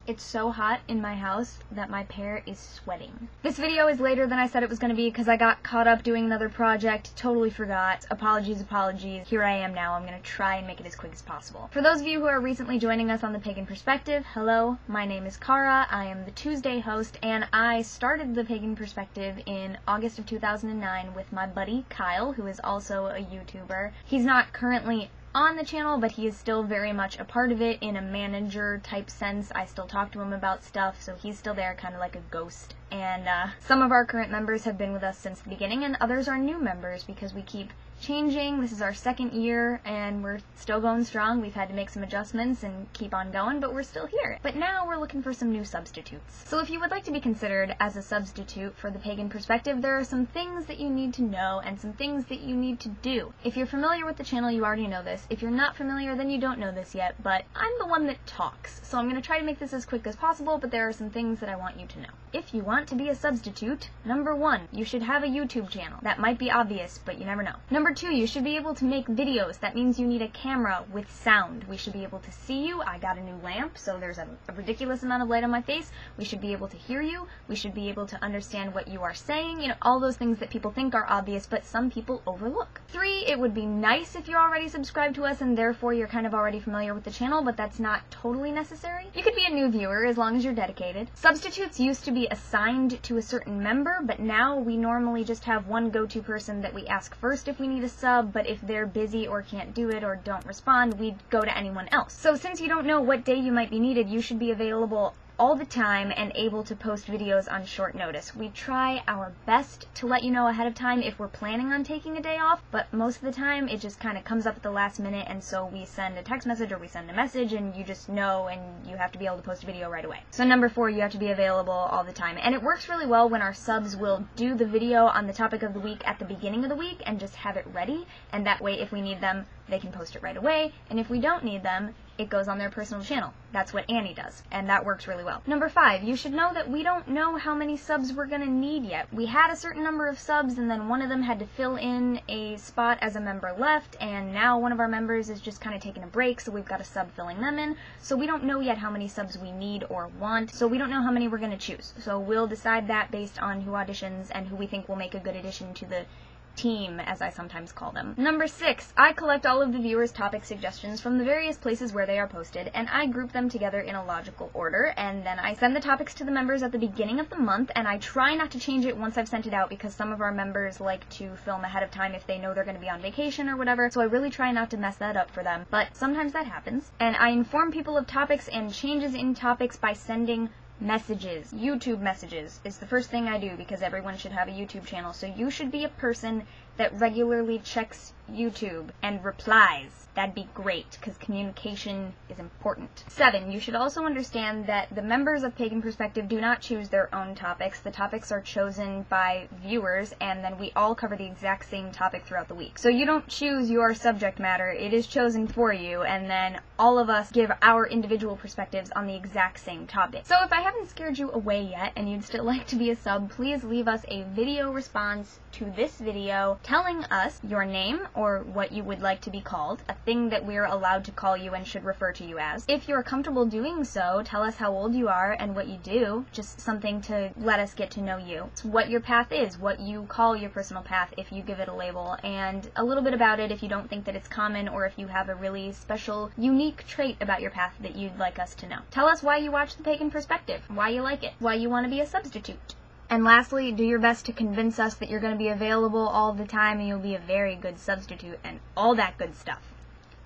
It's so hot in my house that my pear is sweating. This video is later than I said it was going to be because I got caught up doing another project, totally forgot. Apologies. Here I am now. I'm going to try and make it as quick as possible. For those of you who are recently joining us on The Pagan Perspective, hello, my name is Kara. I am the Tuesday host, and I started The Pagan Perspective in August of 2009 with my buddy Kyle, who is also a YouTuber. He's not currently on the channel, but he is still very much a part of it in a manager type sense. I still talk to him about stuff, so he's still there, kind of like a ghost. And some of our current members have been with us since the beginning, and others are new members because we keep changing. This is our second year, and we're still going strong. We've had to make some adjustments and keep on going, but we're still here. But now we're looking for some new substitutes. So if you would like to be considered as a substitute for The Pagan Perspective, there are some things that you need to know and some things that you need to do. If you're familiar with the channel, you already know this. If you're not familiar, then you don't know this yet, but I'm the one that talks. So I'm going to try to make this as quick as possible, but there are some things that I want you to know. If you want to be a substitute, number 1, you should have a YouTube channel. That might be obvious, but you never know. Number 2, you should be able to make videos. That means you need a camera with sound. We should be able to see you. I got a new lamp, so there's a ridiculous amount of light on my face. We should be able to hear you. We should be able to understand what you are saying. You know, all those things that people think are obvious, but some people overlook. 3, it would be nice if you're already subscribed to us and therefore you're kind of already familiar with the channel, but that's not totally necessary. You could be a new viewer as long as you're dedicated. Substitutes used to be assigned to a certain member, but now we normally just have one go-to person that we ask first if we need a sub, but if they're busy or can't do it or don't respond, we'd go to anyone else. So since you don't know what day you might be needed, you should be available all the time and able to post videos on short notice. We try our best to let you know ahead of time if we're planning on taking a day off, but most of the time it just kind of comes up at the last minute, and so we send a text message or we send a message and you just know, and you have to be able to post a video right away. So number 4, you have to be available all the time. And it works really well when our subs will do the video on the topic of the week at the beginning of the week and just have it ready, and that way if we need them, they can post it right away, and if we don't need them, it goes on their personal channel. That's what Annie does, and that works really well. Number 5, you should know that we don't know how many subs we're gonna need yet. We had a certain number of subs, and then one of them had to fill in a spot as a member left, and now one of our members is just kind of taking a break, so we've got a sub filling them in. So we don't know yet how many subs we need or want, so we don't know how many we're gonna choose. So we'll decide that based on who auditions and who we think will make a good addition to the team, as I sometimes call them. Number 6, I collect all of the viewers' topic suggestions from the various places where they are posted, and I group them together in a logical order, and then I send the topics to the members at the beginning of the month, and I try not to change it once I've sent it out because some of our members like to film ahead of time if they know they're going to be on vacation or whatever, so I really try not to mess that up for them, but sometimes that happens. And I inform people of topics and changes in topics by sending messages. YouTube messages is the first thing I do because everyone should have a YouTube channel, so you should be a person that regularly checks YouTube and replies. That'd be great, because communication is important. 7, you should also understand that the members of Pagan Perspective do not choose their own topics. The topics are chosen by viewers, and then we all cover the exact same topic throughout the week. So you don't choose your subject matter, it is chosen for you, and then all of us give our individual perspectives on the exact same topic. So if I haven't scared you away yet, and you'd still like to be a sub, please leave us a video response to this video telling us your name or what you would like to be called, a thing that we're allowed to call you and should refer to you as. If you're comfortable doing so, tell us how old you are and what you do, just something to let us get to know you. It's what your path is, what you call your personal path if you give it a label, and a little bit about it if you don't think that it's common or if you have a really special, unique trait about your path that you'd like us to know. Tell us why you watch The Pagan Perspective, why you like it, why you want to be a substitute. And lastly, do your best to convince us that you're going to be available all the time and you'll be a very good substitute and all that good stuff.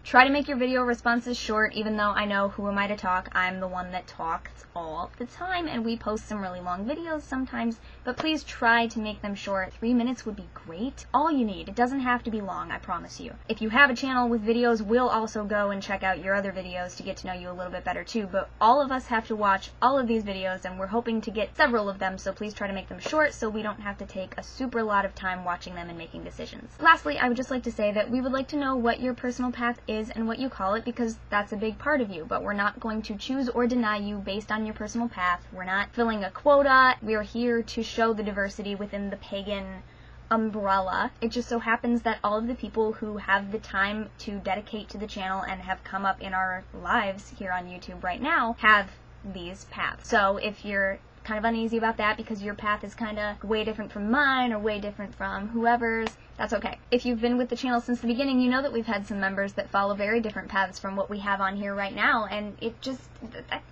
Try to make your video responses short, even though I know who am I to talk. I'm the one that talks all the time, and we post some really long videos sometimes, but please try to make them short. 3 minutes would be great. All you need. It doesn't have to be long, I promise you. If you have a channel with videos, we'll also go and check out your other videos to get to know you a little bit better too, but all of us have to watch all of these videos, and we're hoping to get several of them, so please try to make them short so we don't have to take a super lot of time watching them and making decisions. Lastly, I would just like to say that we would like to know what your personal path is and what you call it, because that's a big part of you, but we're not going to choose or deny you based on your personal path. We're not filling a quota. We're here to show the diversity within the pagan umbrella. It just so happens that all of the people who have the time to dedicate to the channel and have come up in our lives here on YouTube right now have these paths. So if you're kind of uneasy about that because your path is kind of way different from mine or way different from whoever's, that's okay. If you've been with the channel since the beginning, you know that we've had some members that follow very different paths from what we have on here right now, and it just,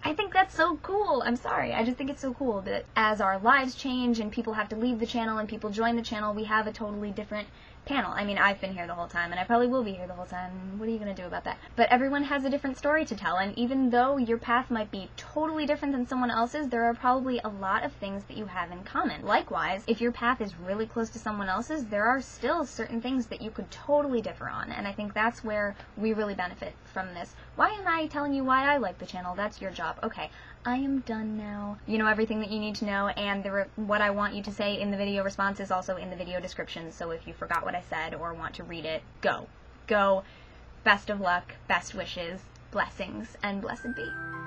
I think that's so cool. I'm sorry, I just think it's so cool that as our lives change and people have to leave the channel and people join the channel, we have a totally different panel. I mean, I've been here the whole time, and I probably will be here the whole time. What are you going to do about that? But everyone has a different story to tell, and even though your path might be totally different than someone else's, there are probably a lot of things that you have in common. Likewise, if your path is really close to someone else's, there are still certain things that you could totally differ on, and I think that's where we really benefit from this. Why am I telling you why I like the channel? That's your job. Okay, I am done now. You know everything that you need to know, and what I want you to say in the video response is also in the video description, so if you forgot what I said or want to read it, go. Go. Best of luck, best wishes, blessings, and blessed be.